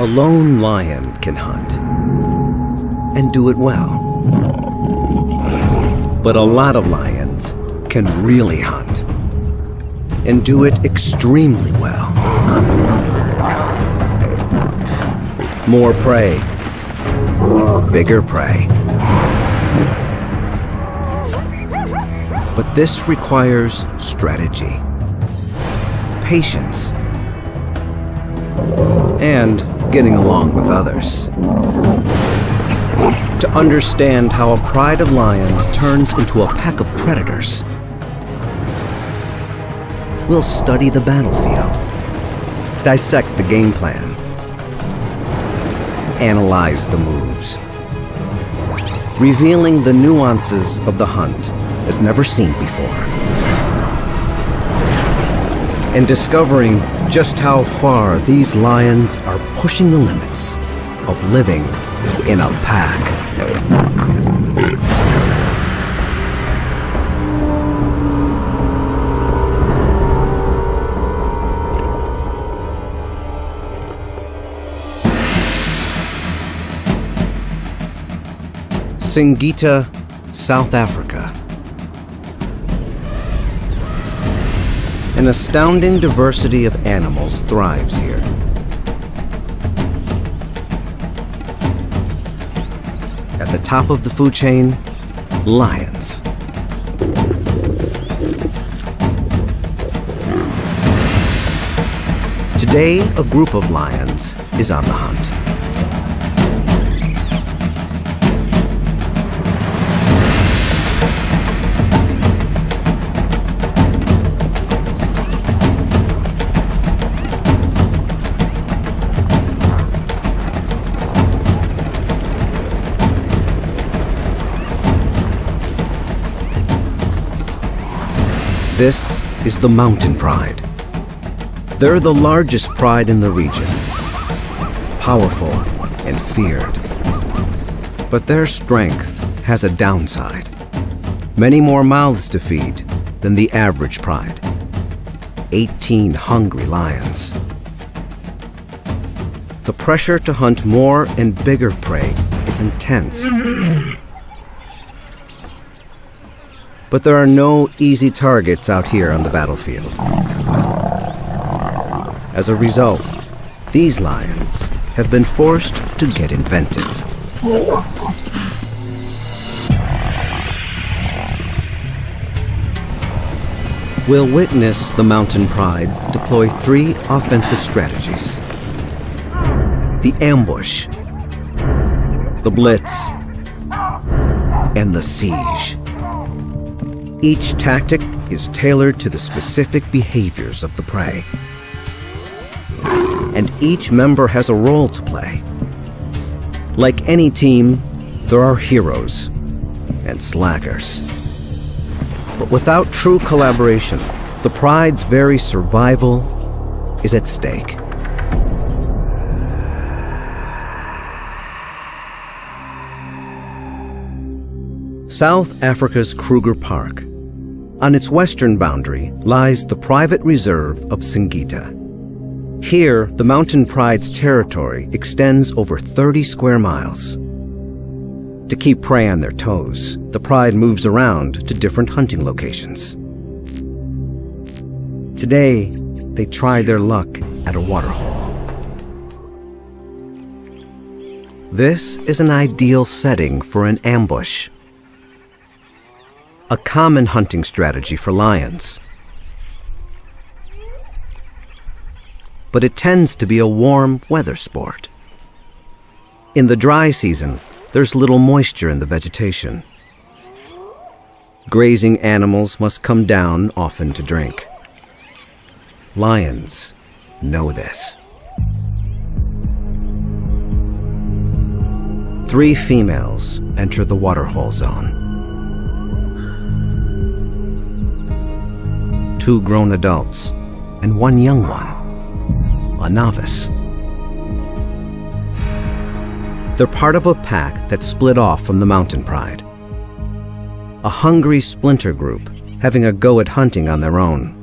A lone lion can hunt and do it well. But a lot of lions can really hunt and do it extremely well. More prey, bigger prey. But this requires strategy, patience, and getting along with others. To understand how a pride of lions turns into a pack of predators, we'll study the battlefield, dissect the game plan, analyze the moves, revealing the nuances of the hunt as never seen before, and discovering just how far these lions are pushing the limits of living in a pack. Singita, South Africa. An astounding diversity of animals thrives here. At the top of the food chain, lions. Today, a group of lions is on the hunt. This is the mountain pride. They're the largest pride in the region, powerful and feared. But their strength has a downside. Many more mouths to feed than the average pride. 18 hungry lions. The pressure to hunt more and bigger prey is intense. But there are no easy targets out here on the battlefield. As a result, these lions have been forced to get inventive. We'll witness the mountain pride deploy 3 offensive strategies: the ambush, the blitz, and the siege. Each tactic is tailored to the specific behaviors of the prey. And each member has a role to play. Like any team, there are heroes and slackers. But without true collaboration, the pride's very survival is at stake. South Africa's Kruger Park. On its western boundary lies the private reserve of Singita. Here, the mountain pride's territory extends over 30 square miles. To keep prey on their toes, the pride moves around to different hunting locations. Today, they try their luck at a waterhole. This is an ideal setting for an ambush. A common hunting strategy for lions. But it tends to be a warm weather sport. In the dry season, there's little moisture in the vegetation. Grazing animals must come down often to drink. Lions know this. 3 females enter the waterhole zone. 2 grown adults and 1 young one, a novice. They're part of a pack that split off from the mountain pride. A hungry splinter group having a go at hunting on their own.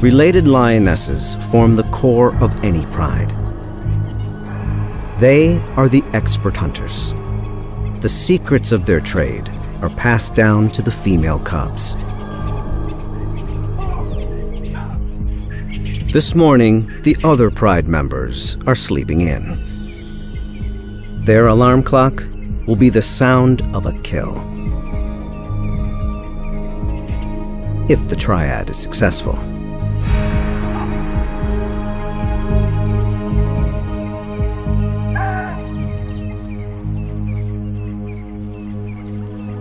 Related lionesses form the core of any pride. They are the expert hunters. The secrets of their trade are passed down to the female cubs. This morning, the other pride members are sleeping in. Their alarm clock will be the sound of a kill. If the triad is successful.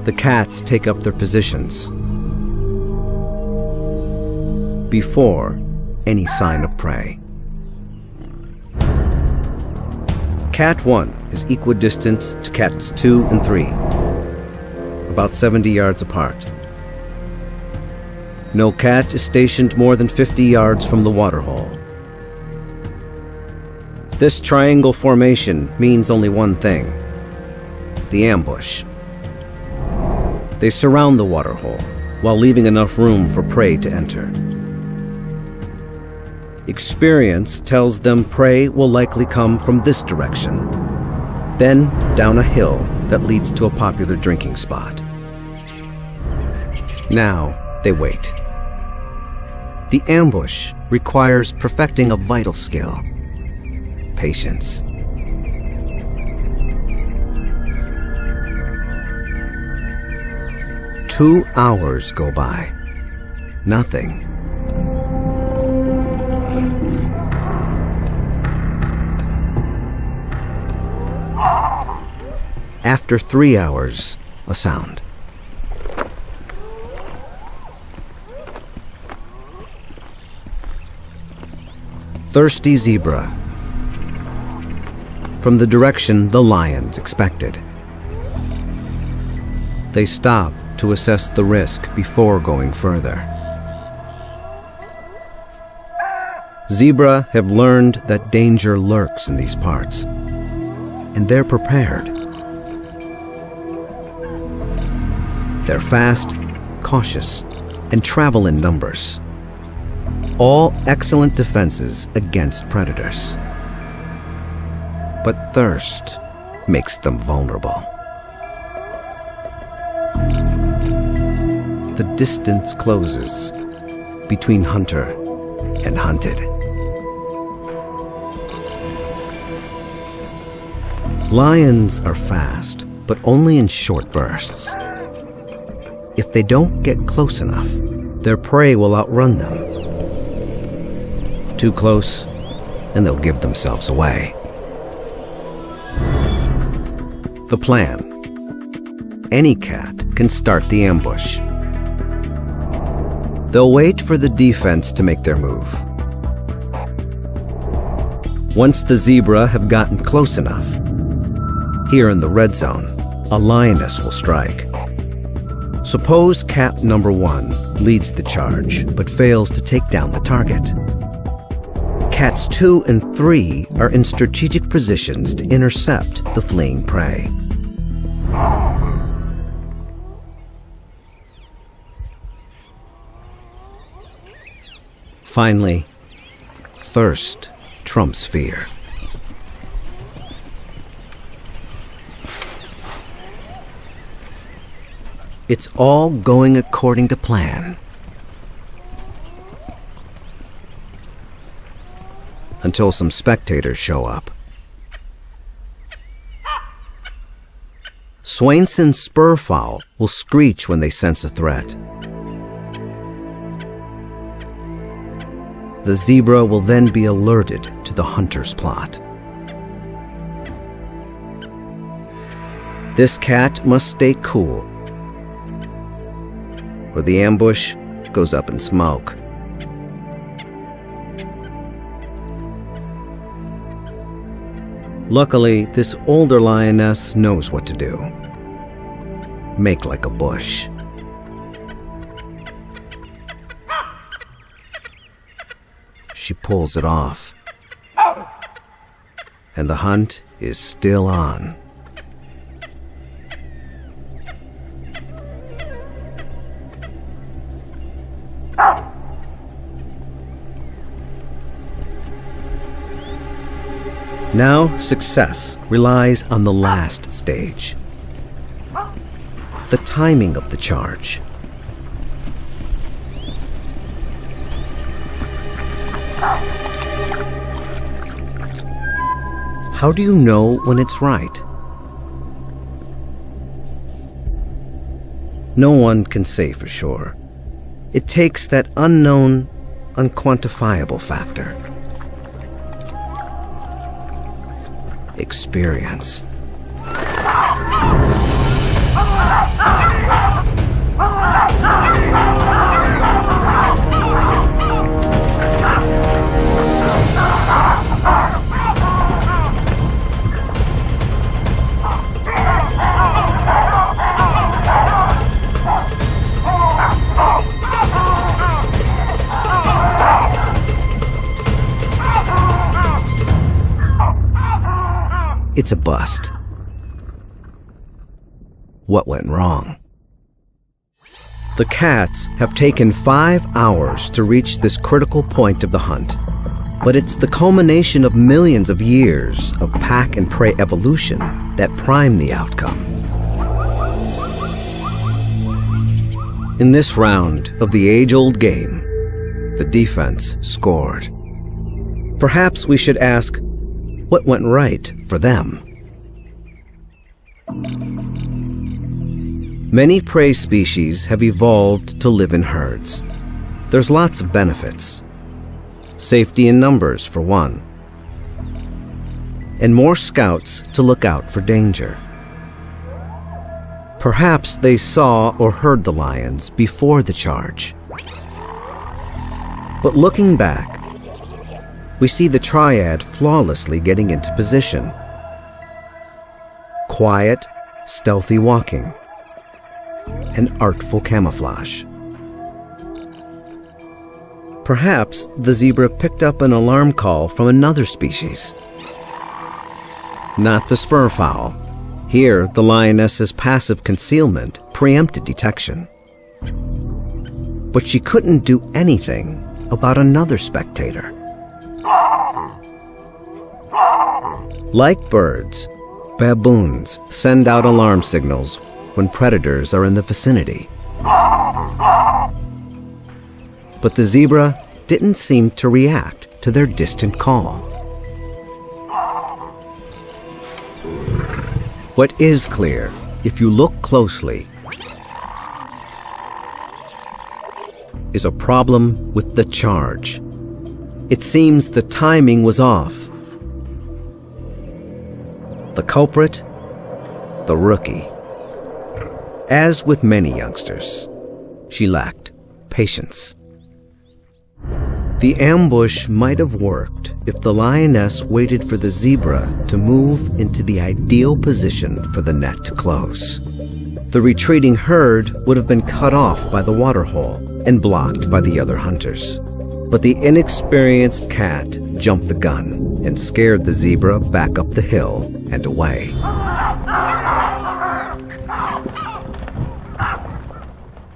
The cats take up their positions before any sign of prey. Cat 1 is equidistant to cats 2 and 3, about 70 yards apart. No cat is stationed more than 50 yards from the waterhole. This triangle formation means only one thing: the ambush. They surround the waterhole while leaving enough room for prey to enter. Experience tells them prey will likely come from this direction, then down a hill that leads to a popular drinking spot. Now they wait. The ambush requires perfecting a vital skill: patience. Two hours go by. Nothing. After 3 hours, a sound. Thirsty zebra. From the direction the lions expected. They stop to assess the risk before going further. Zebra have learned that danger lurks in these parts, and they're prepared. They're fast, cautious, and travel in numbers. All excellent defenses against predators. But thirst makes them vulnerable. The distance closes between hunter and hunted. Lions are fast, but only in short bursts. If they don't get close enough, their prey will outrun them. Too close, and they'll give themselves away. The plan. Any cat can start the ambush. They'll wait for the defense to make their move. Once the zebra have gotten close enough, here in the red zone, a lioness will strike. Suppose cat number 1 leads the charge, but fails to take down the target. Cats 2 and 3 are in strategic positions to intercept the fleeing prey. Finally, thirst trumps fear. It's all going according to plan. Until some spectators show up. Swainson's spurfowl will screech when they sense a threat. The zebra will then be alerted to the hunter's plot. This cat must stay cool, or the ambush goes up in smoke. Luckily, this older lioness knows what to do. Make like a bush. She pulls it off. And the hunt is still on. Now, success relies on the last stage. The timing of the charge. How do you know when it's right? No one can say for sure. It takes that unknown, unquantifiable factor. Experience. It's a bust. What went wrong? The cats have taken 5 hours to reach this critical point of the hunt, but it's the culmination of millions of years of pack and prey evolution that prime the outcome. In this round of the age-old game, the defense scored. Perhaps we should ask, what went right for them? Many prey species have evolved to live in herds. There's lots of benefits. Safety in numbers, for one. And more scouts to look out for danger. Perhaps they saw or heard the lions before the charge. But looking back, we see the triad flawlessly getting into position. Quiet, stealthy walking, and artful camouflage. Perhaps the zebra picked up an alarm call from another species. Not the spurfowl. Here, the lioness's passive concealment preempted detection. But she couldn't do anything about another spectator. Like birds, baboons send out alarm signals when predators are in the vicinity. But the zebra didn't seem to react to their distant call. What is clear, if you look closely, is a problem with the charge. It seems the timing was off. The culprit, the rookie. As with many youngsters, she lacked patience. The ambush might have worked if the lioness waited for the zebra to move into the ideal position for the net to close. The retreating herd would have been cut off by the waterhole and blocked by the other hunters. But the inexperienced cat jumped the gun and scared the zebra back up the hill and away.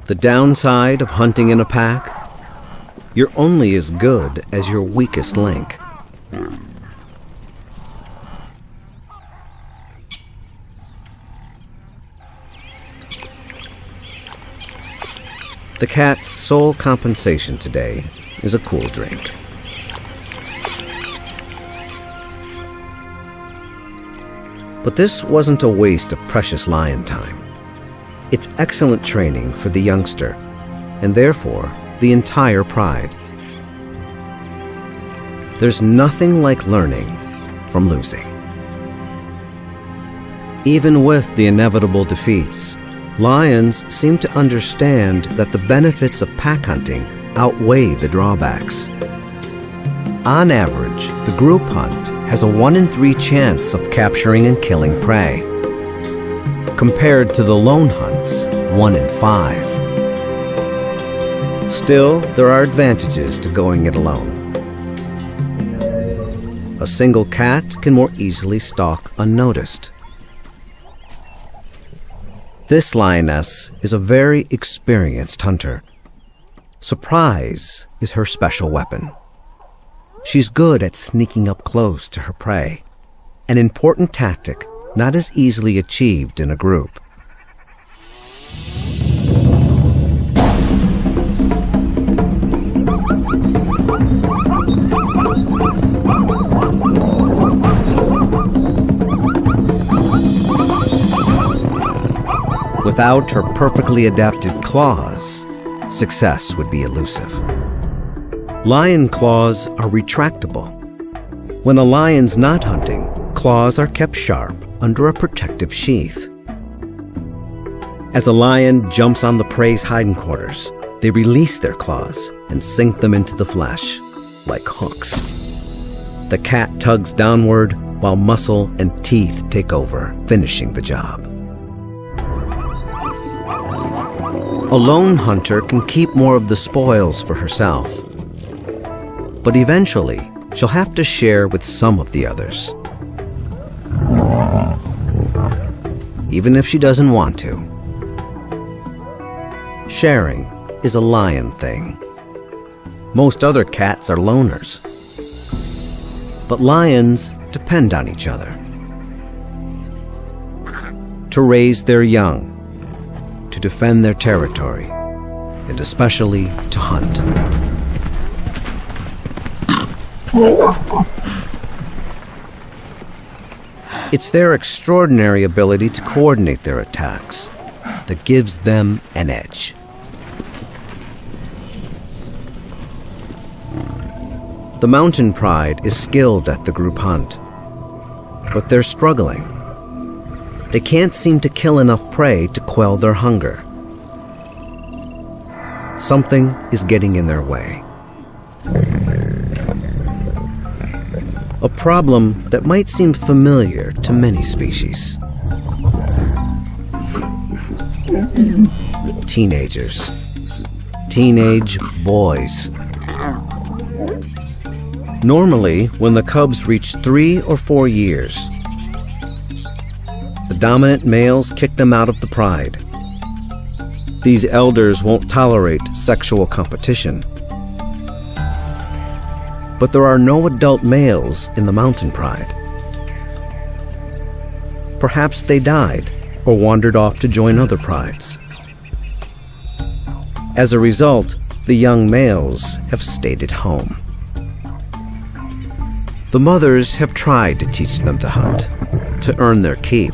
The downside of hunting in a pack? You're only as good as your weakest link. The cat's sole compensation today is a cool drink. But this wasn't a waste of precious lion time. It's excellent training for the youngster, and therefore the entire pride. There's nothing like learning from losing. Even with the inevitable defeats, lions seem to understand that the benefits of pack hunting outweigh the drawbacks. On average, the group hunt has a 1 in 3 chance of capturing and killing prey, compared to the lone hunts, 1 in 5. Still, there are advantages to going it alone. A single cat can more easily stalk unnoticed. This lioness is a very experienced hunter. Surprise is her special weapon. She's good at sneaking up close to her prey, an important tactic not as easily achieved in a group. Without her perfectly adapted claws, success would be elusive. Lion claws are retractable. When a lion's not hunting, claws are kept sharp under a protective sheath. As a lion jumps on the prey's hindquarters, they release their claws and sink them into the flesh, like hooks. The cat tugs downward while muscle and teeth take over, finishing the job. A lone hunter can keep more of the spoils for herself, but eventually she'll have to share with some of the others, even if she doesn't want to. Sharing is a lion thing. Most other cats are loners, but lions depend on each other to raise their young, to defend their territory, and especially to hunt. It's their extraordinary ability to coordinate their attacks that gives them an edge. The mountain pride is skilled at the group hunt, but they're struggling. They can't seem to kill enough prey to quell their hunger. Something is getting in their way. A problem that might seem familiar to many species. Teenagers. Teenage boys. Normally, when the cubs reach 3 or 4 years, the dominant males kick them out of the pride. These elders won't tolerate sexual competition. But there are no adult males in the mountain pride. Perhaps they died or wandered off to join other prides. As a result, the young males have stayed at home. The mothers have tried to teach them to hunt, to earn their keep,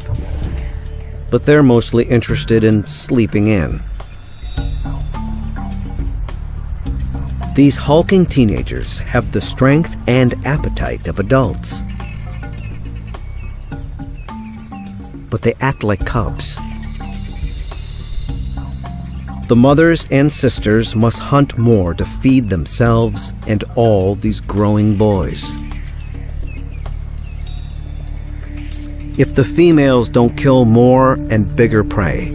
but they're mostly interested in sleeping in. These hulking teenagers have the strength and appetite of adults, but they act like cubs. The mothers and sisters must hunt more to feed themselves and all these growing boys. If the females don't kill more and bigger prey,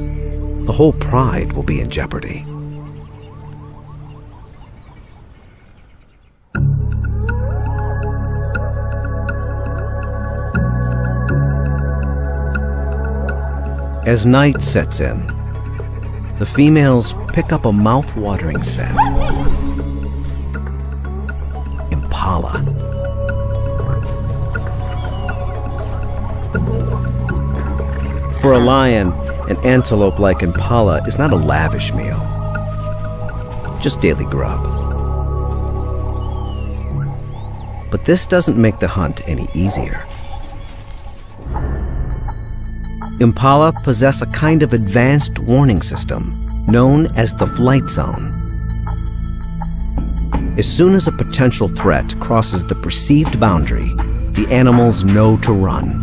the whole pride will be in jeopardy. As night sets in, the females pick up a mouth-watering scent. Impala. For a lion, an antelope like impala is not a lavish meal, just daily grub. But this doesn't make the hunt any easier. Impala possess a kind of advanced warning system known as the flight zone. As soon as a potential threat crosses the perceived boundary, the animals know to run.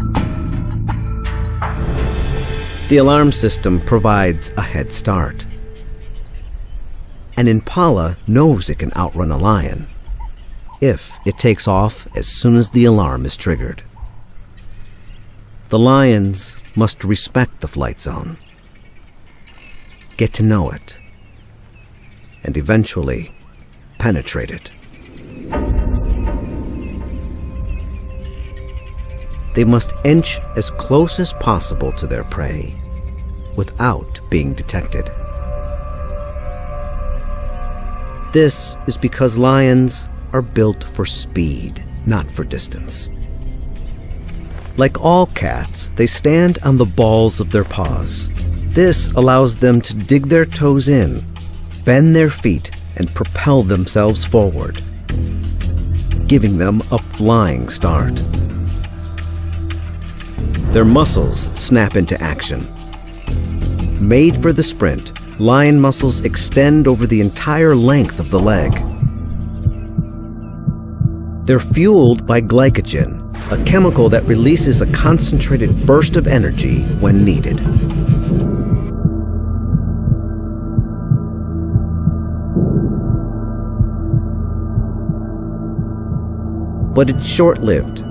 The alarm system provides a head start. An impala knows it can outrun a lion if it takes off as soon as the alarm is triggered. The lions must respect the flight zone, get to know it, and eventually penetrate it. They must inch as close as possible to their prey without being detected. This is because lions are built for speed, not for distance. Like all cats, they stand on the balls of their paws. This allows them to dig their toes in, bend their feet, and propel themselves forward, giving them a flying start. Their muscles snap into action. Made for the sprint, lion muscles extend over the entire length of the leg. They're fueled by glycogen, a chemical that releases a concentrated burst of energy when needed. But it's short-lived.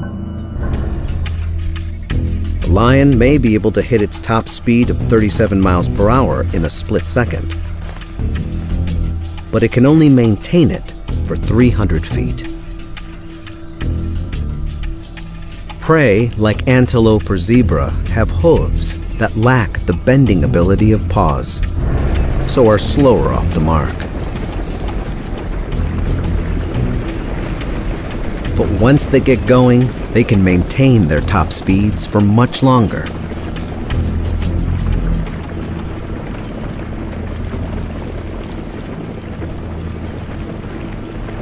The lion may be able to hit its top speed of 37 miles per hour in a split second, but it can only maintain it for 300 feet. Prey, like antelope or zebra, have hooves that lack the bending ability of paws, so are slower off the mark. But once they get going, they can maintain their top speeds for much longer.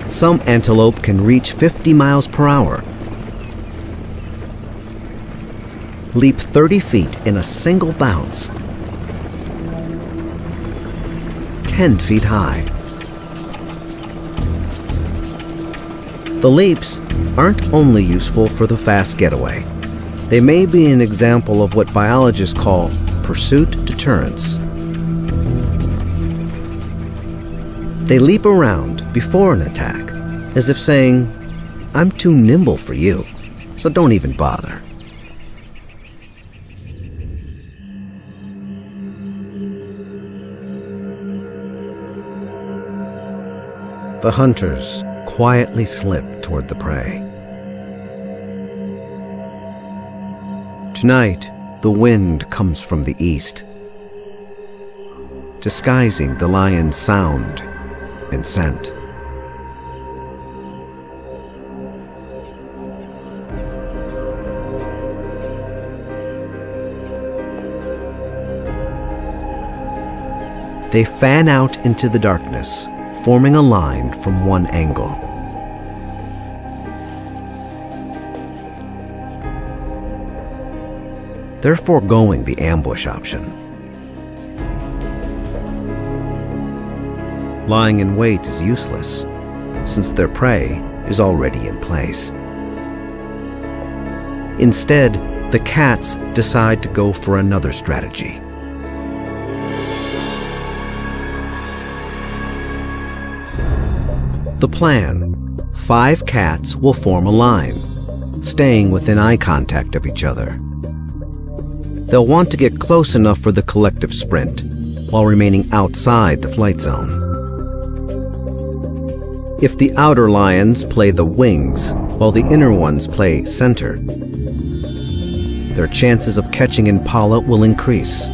Some antelope can reach 50 miles per hour, leap 30 feet in a single bounce, 10 feet high. The leaps aren't only useful for the fast getaway. They may be an example of what biologists call pursuit deterrence. They leap around before an attack, as if saying, "I'm too nimble for you, so don't even bother." The hunters quietly slip toward the prey. Tonight, the wind comes from the east, disguising the lion's sound and scent. They fan out into the darkness, forming a line from one angle. They're foregoing the ambush option. Lying in wait is useless, since their prey is already in place. Instead, the cats decide to go for another strategy. The plan: 5 cats will form a line, staying within eye contact of each other. They'll want to get close enough for the collective sprint, while remaining outside the flight zone. If the outer lions play the wings, while the inner ones play center, their chances of catching Impala will increase.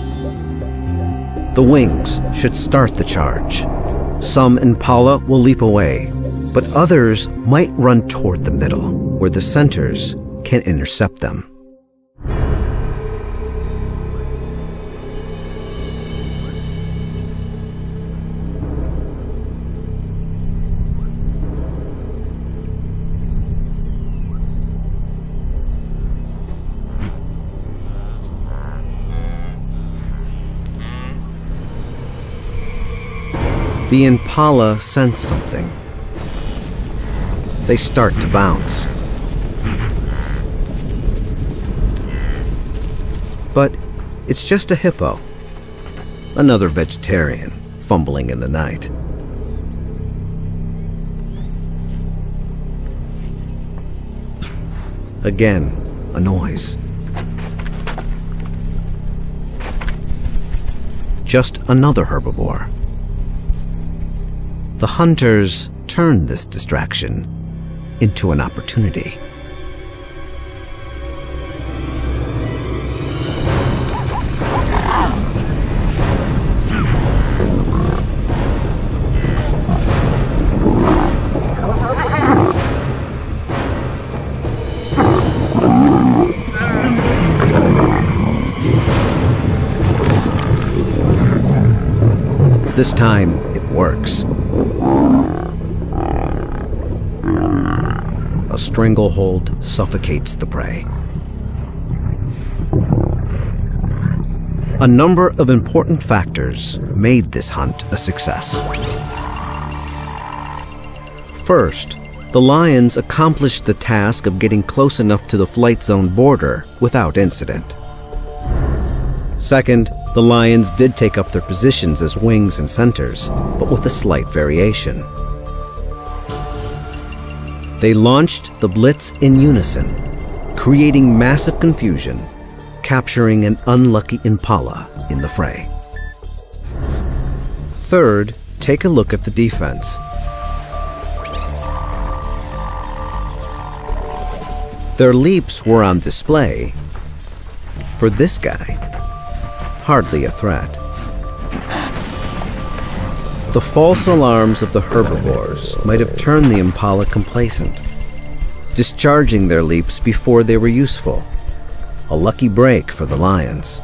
The wings should start the charge. Some Impala will leap away, but others might run toward the middle, where the centers can intercept them. The Impala sense something. They start to bounce. But it's just a hippo, another vegetarian fumbling in the night. Again, a noise. Just another herbivore. The hunters turn this distraction into an opportunity. This time, it works. A stranglehold suffocates the prey. A number of important factors made this hunt a success. First, the lions accomplished the task of getting close enough to the flight zone border without incident. Second, the lions did take up their positions as wings and centers, but with a slight variation. They launched the blitz in unison, creating massive confusion, capturing an unlucky impala in the fray. Third, take a look at the defense. Their leaps were on display. For this guy, hardly a threat. The false alarms of the herbivores might have turned the impala complacent, discharging their leaps before they were useful. A lucky break for the lions.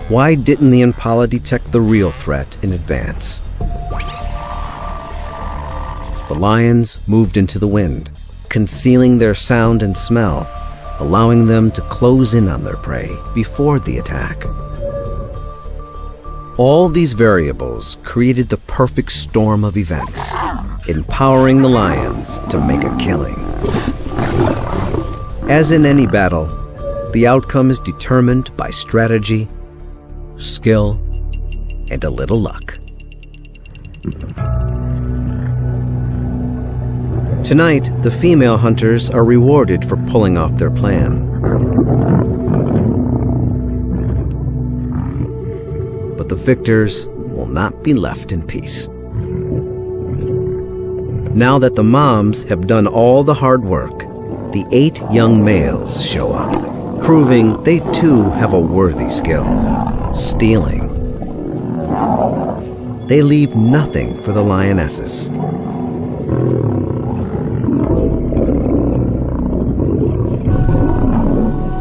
Why didn't the impala detect the real threat in advance? The lions moved into the wind, concealing their sound and smell, allowing them to close in on their prey before the attack. All these variables created the perfect storm of events, empowering the lions to make a killing. As in any battle, the outcome is determined by strategy, skill, and a little luck. Tonight, the female hunters are rewarded for pulling off their plan. But the victors will not be left in peace. Now that the moms have done all the hard work, the 8 young males show up, proving they too have a worthy skill: stealing. They leave nothing for the lionesses.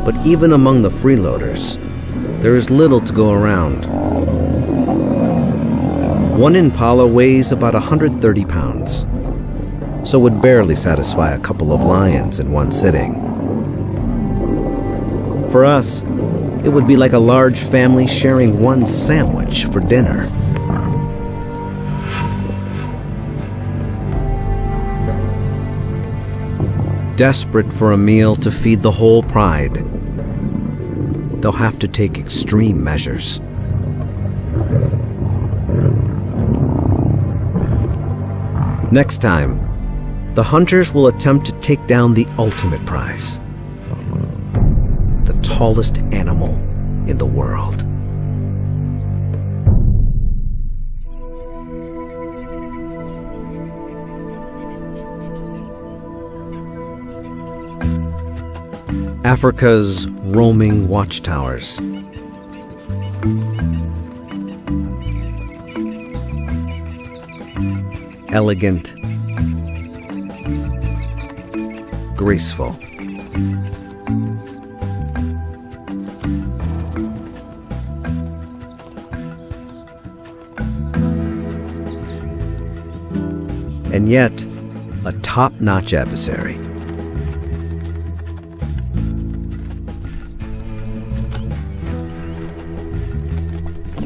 But even among the freeloaders, there is little to go around. One impala weighs about 130 pounds, so would barely satisfy a couple of lions in one sitting. For us, it would be like a large family sharing one sandwich for dinner. Desperate for a meal to feed the whole pride, they'll have to take extreme measures. Next time, the hunters will attempt to take down the ultimate prize: the tallest animal in the world. Africa's roaming watchtowers. Elegant, graceful. And yet, a top-notch adversary.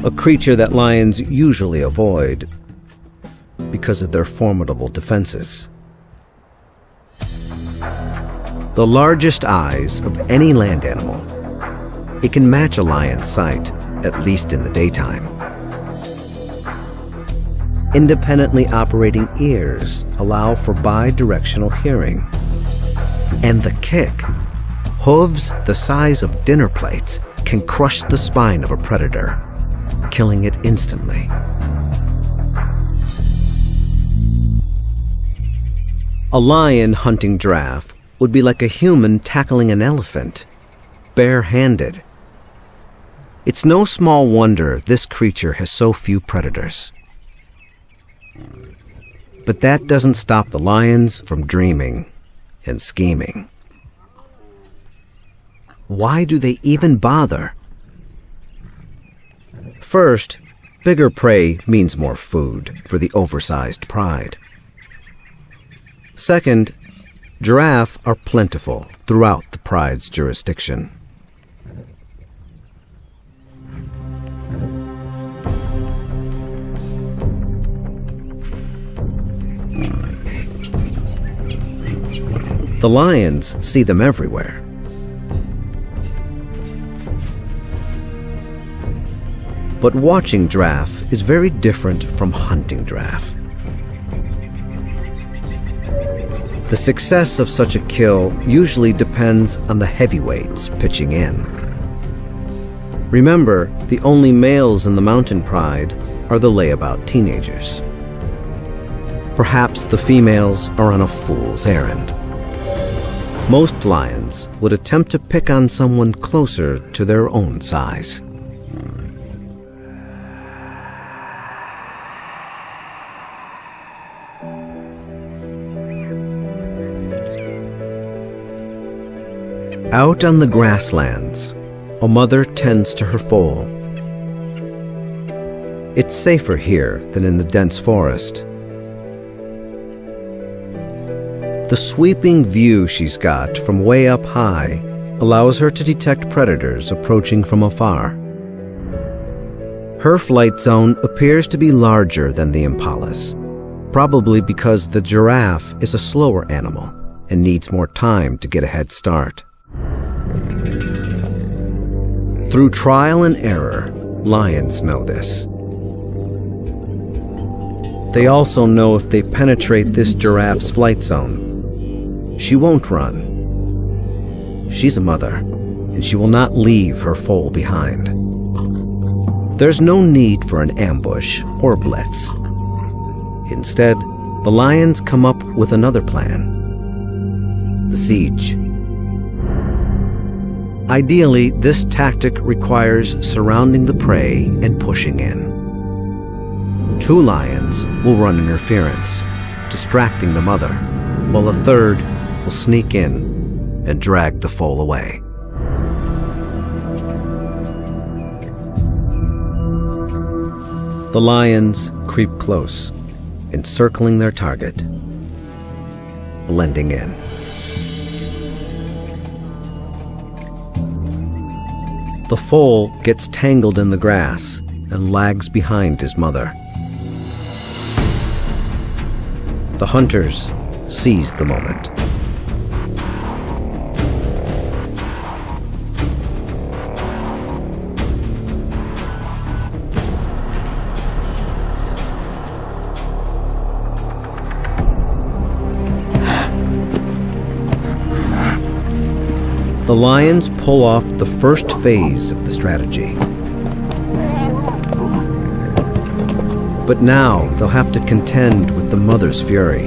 A creature that lions usually avoid because of their formidable defenses. The largest eyes of any land animal, it can match a lion's sight, at least in the daytime. Independently operating ears allow for bi-directional hearing. And the kick, hooves the size of dinner plates, can crush the spine of a predator, killing it instantly. A lion hunting giraffe would be like a human tackling an elephant, bare-handed. It's no small wonder this creature has so few predators. But that doesn't stop the lions from dreaming and scheming. Why do they even bother? First, Bigger prey means more food for the oversized pride. Second, giraffe are plentiful throughout the pride's jurisdiction. The lions see them everywhere. But watching giraffe is very different from hunting giraffe. The success of such a kill usually depends on the heavyweights pitching in. Remember, the only males in the mountain pride are the layabout teenagers. Perhaps the females are on a fool's errand. Most lions would attempt to pick on someone closer to their own size. Out on the grasslands, a mother tends to her foal. It's safer here than in the dense forest. The sweeping view she's got from way up high allows her to detect predators approaching from afar. Her flight zone appears to be larger than the impala's, probably because the giraffe is a slower animal and needs more time to get a head start. Through trial and error, lions know this. They also know if they penetrate this giraffe's flight zone, she won't run. She's a mother, and she will not leave her foal behind. There's no need for an ambush or blitz. Instead, the lions come up with another plan: the siege. Ideally, this tactic requires surrounding the prey and pushing in. 2 lions will run interference, distracting the mother, while a third will sneak in and drag the foal away. The lions creep close, encircling their target, blending in. The foal gets tangled in the grass and lags behind his mother. The hunters seize the moment. The lions pull off the first phase of the strategy. But now they'll have to contend with the mother's fury.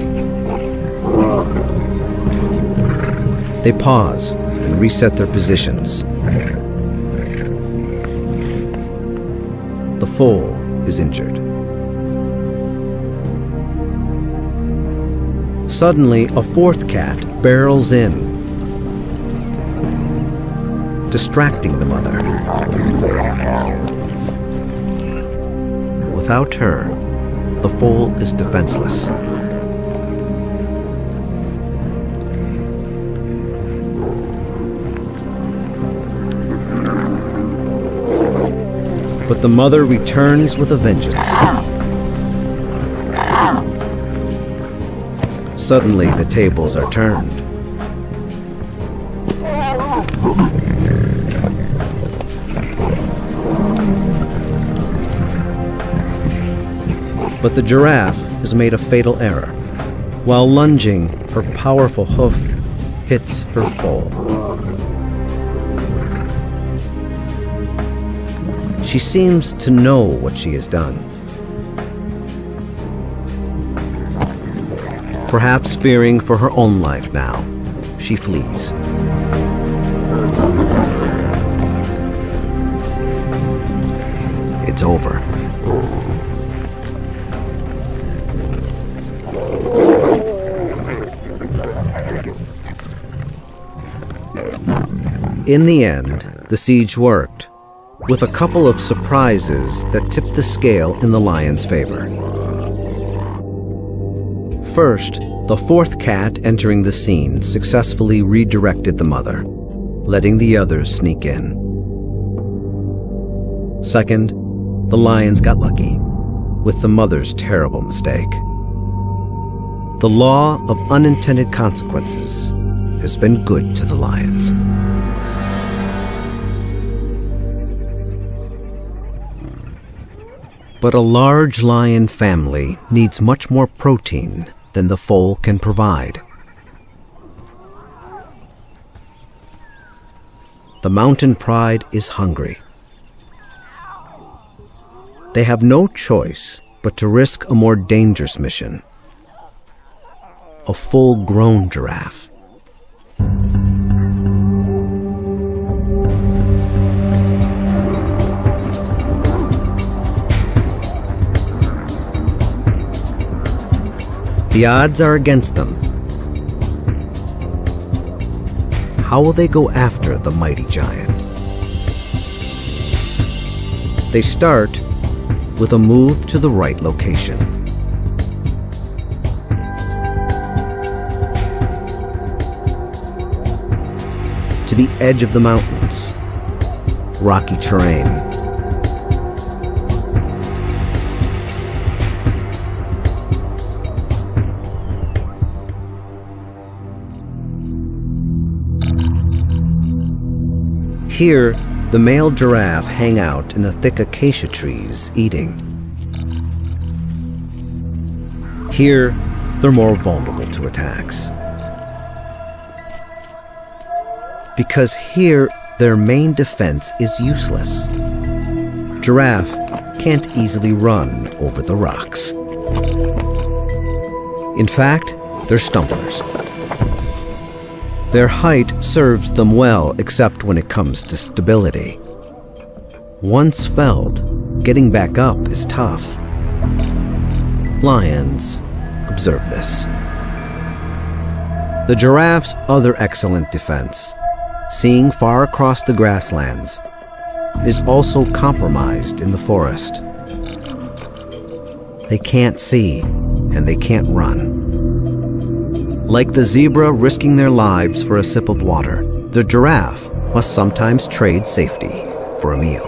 They pause and reset their positions. The foal is injured. Suddenly, a 4th cat barrels in, distracting the mother. Without her, the foal is defenseless. But the mother returns with a vengeance. Suddenly, the tables are turned. But the giraffe has made a fatal error. While lunging, her powerful hoof hits her foal. She seems to know what she has done. Perhaps fearing for her own life now, she flees. It's over. In the end, the siege worked. with a couple of surprises that tip the scale in the lion's favor. First, the fourth cat entering the scene successfully redirected the mother, letting the others sneak in. Second, the lions got lucky with the mother's terrible mistake. The law of unintended consequences has been good to the lions. But a large lion family needs much more protein than the foal can provide. The mountain pride is hungry. They have no choice but to risk a more dangerous mission: a full-grown giraffe. The odds are against them. How will they go after the mighty giant? They start with a move to the right location. To the edge of the mountains, rocky terrain. Here, the male giraffe hang out in the thick acacia trees eating. Here, they're more vulnerable to attacks. Because here, their main defense is useless. Giraffe can't easily run over the rocks. In fact, they're stumblers. Their height serves them well, except when it comes to stability. Once felled, getting back up is tough. Lions observe this. The giraffe's other excellent defense, seeing far across the grasslands, is also compromised in the forest. They can't see, and they can't run. Like the zebra risking their lives for a sip of water, the giraffe must sometimes trade safety for a meal.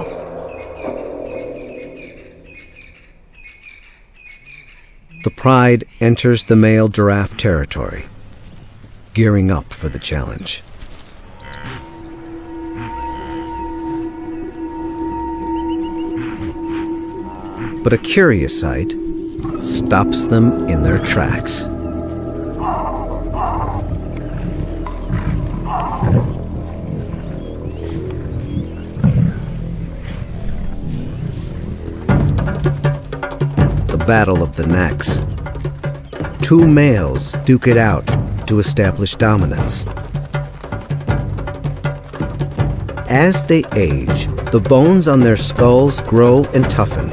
The pride enters the male giraffe territory, gearing up for the challenge. But a curious sight stops them in their tracks. The battle of the necks. Two males duke it out to establish dominance. As they age, the bones on their skulls grow and toughen.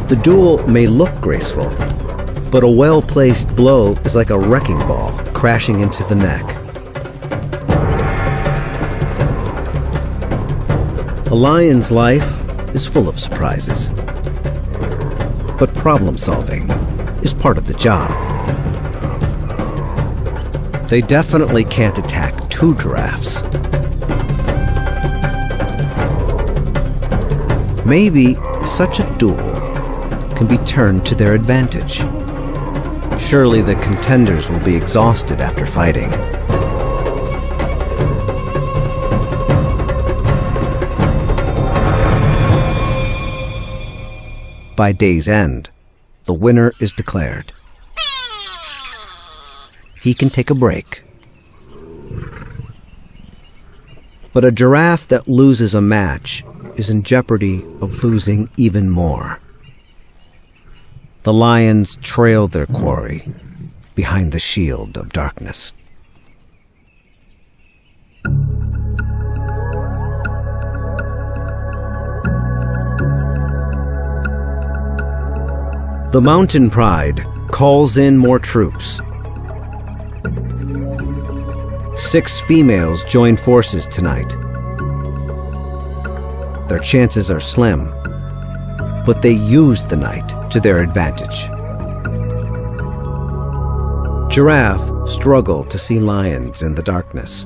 The duel may look graceful, but a well-placed blow is like a wrecking ball crashing into the neck. A lion's life is full of surprises, but problem-solving is part of the job. They definitely can't attack two giraffes. Maybe such a duel can be turned to their advantage. Surely the contenders will be exhausted after fighting. By day's end, the winner is declared. He can take a break. But a giraffe that loses a match is in jeopardy of losing even more. The lions trail their quarry behind the shield of darkness. The mountain pride calls in more troops. 6 females join forces tonight. Their chances are slim, but they use the night to their advantage. Giraffe struggle to see lions in the darkness.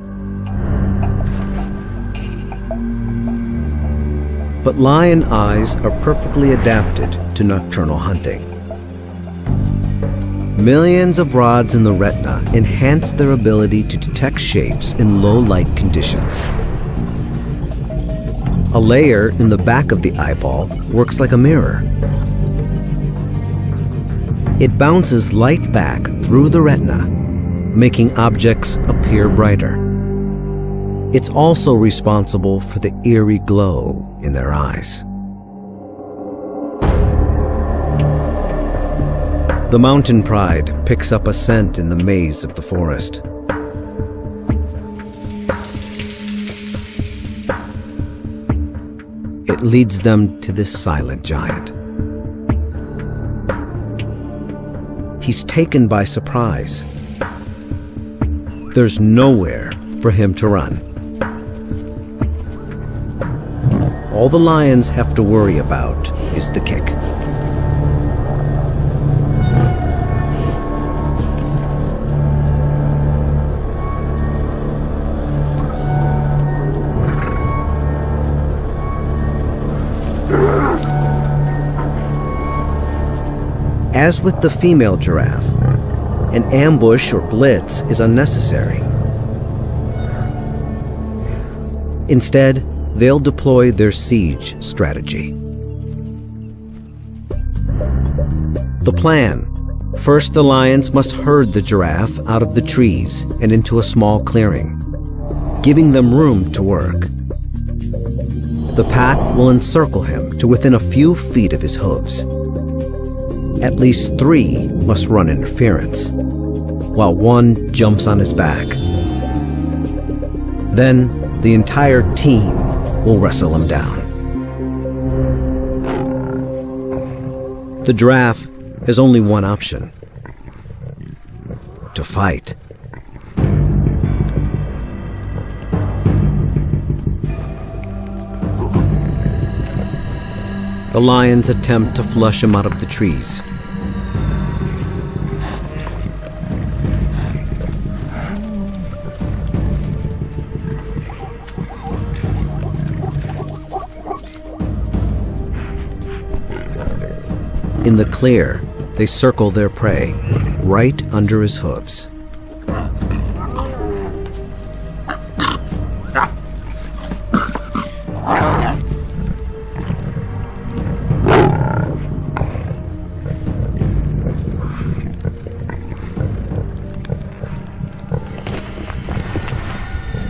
But lion eyes are perfectly adapted to nocturnal hunting. Millions of rods in the retina enhance their ability to detect shapes in low light conditions. A layer in the back of the eyeball works like a mirror. It bounces light back through the retina, making objects appear brighter. It's also responsible for the eerie glow in their eyes. The mountain pride picks up a scent in the maze of the forest. It leads them to this silent giant. He's taken by surprise. There's nowhere for him to run. All the lions have to worry about is the kick. As with the female giraffe, an ambush or blitz is unnecessary. Instead, they'll deploy their siege strategy. The plan: first, the lions must herd the giraffe out of the trees and into a small clearing, giving them room to work. The pack will encircle him to within a few feet of his hooves. At least 3 must run interference, while 1 jumps on his back. Then the entire team will wrestle him down. The giraffe has only one option: to fight. The lions attempt to flush him out of the trees. In the clear, they circle their prey right under his hooves.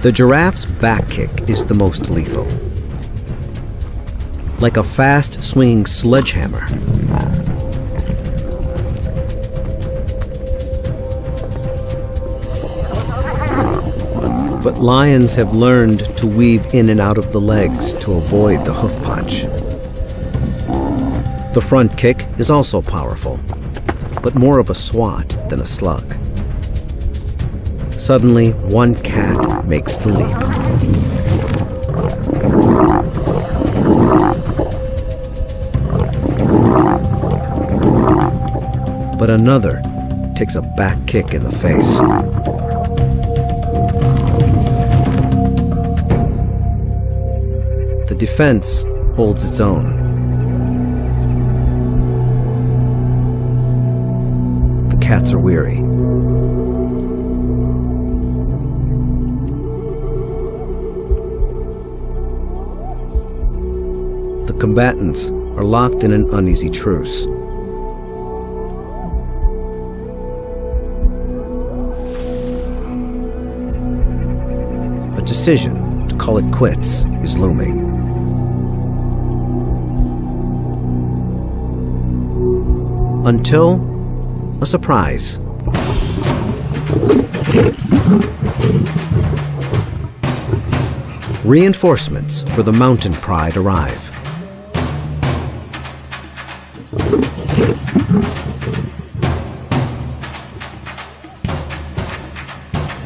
The giraffe's back kick is the most lethal. Like a fast swinging sledgehammer, but lions have learned to weave in and out of the legs to avoid the hoof punch. The front kick is also powerful, but more of a swat than a slug. Suddenly, one cat makes the leap. But another takes a back kick in the face. The defense holds its own. The cats are weary. The combatants are locked in an uneasy truce. A decision to call it quits is looming. Until a surprise. Reinforcements for the mountain pride arrive.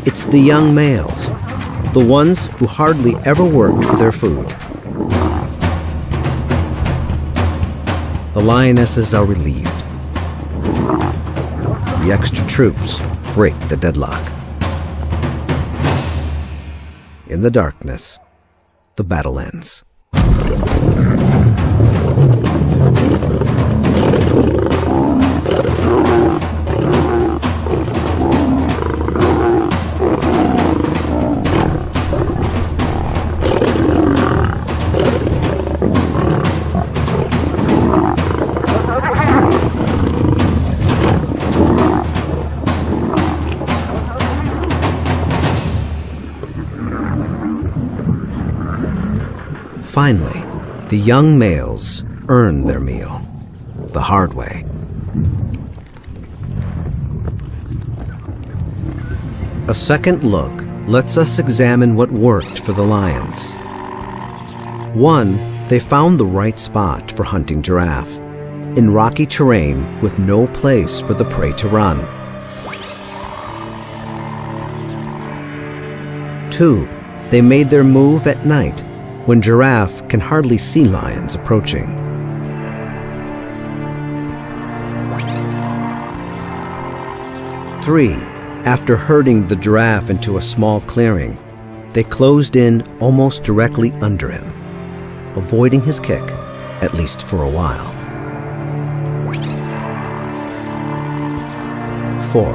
It's the young males, the ones who hardly ever worked for their food. The lionesses are relieved. The extra troops break the deadlock. In the darkness, the battle ends. Finally, the young males earn their meal, the hard way. A second look lets us examine what worked for the lions. 1, they found the right spot for hunting giraffe, in rocky terrain with no place for the prey to run. 2, they made their move at night, when giraffe can hardly see lions approaching. 3, after herding the giraffe into a small clearing, they closed in almost directly under him, avoiding his kick, at least for a while. 4,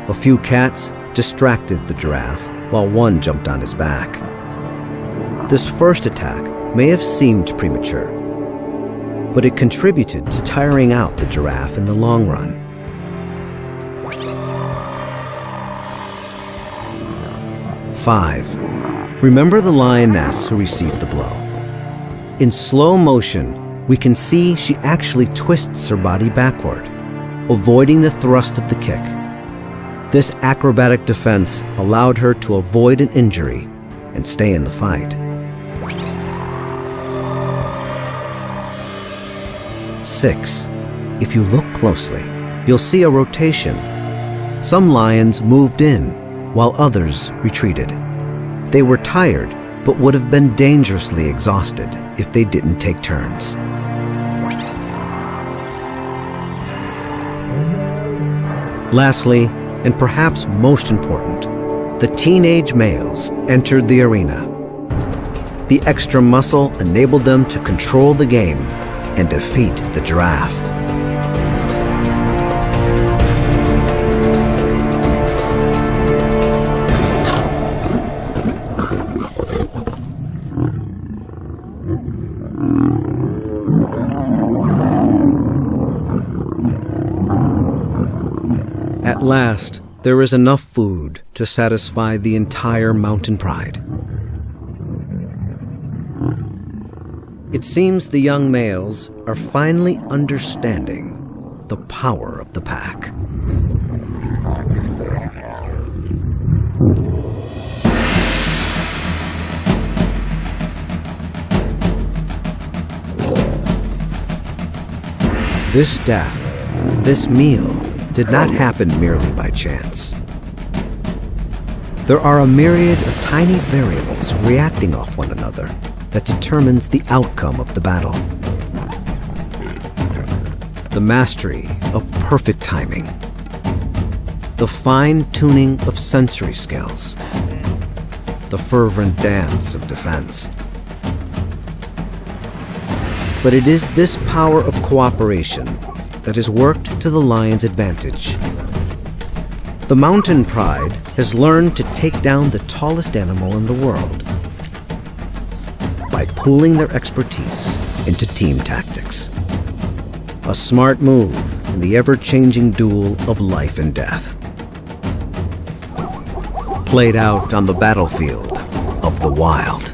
a few cats distracted the giraffe while one jumped on his back. This first attack may have seemed premature, but it contributed to tiring out the giraffe in the long run. 5, remember the lioness who received the blow. In slow motion, we can see she actually twists her body backward, avoiding the thrust of the kick. This acrobatic defense allowed her to avoid an injury and stay in the fight. 6. If you look closely, you'll see a rotation. Some lions moved in, while others retreated. They were tired, but would have been dangerously exhausted if they didn't take turns. Lastly, and perhaps most important, the teenage males entered the arena. The extra muscle enabled them to control the game and defeat the giraffe. At last, there is enough food to satisfy the entire mountain pride. It seems the young males are finally understanding the power of the pack. This death, this meal, did not happen merely by chance. There are a myriad of tiny variables reacting off one another that determines the outcome of the battle. The mastery of perfect timing, the fine-tuning of sensory skills, the fervent dance of defense. But it is this power of cooperation that has worked to the lion's advantage. The mountain pride has learned to take down the tallest animal in the world by pooling their expertise into team tactics. A smart move in the ever-changing duel of life and death, played out on the battlefield of the wild.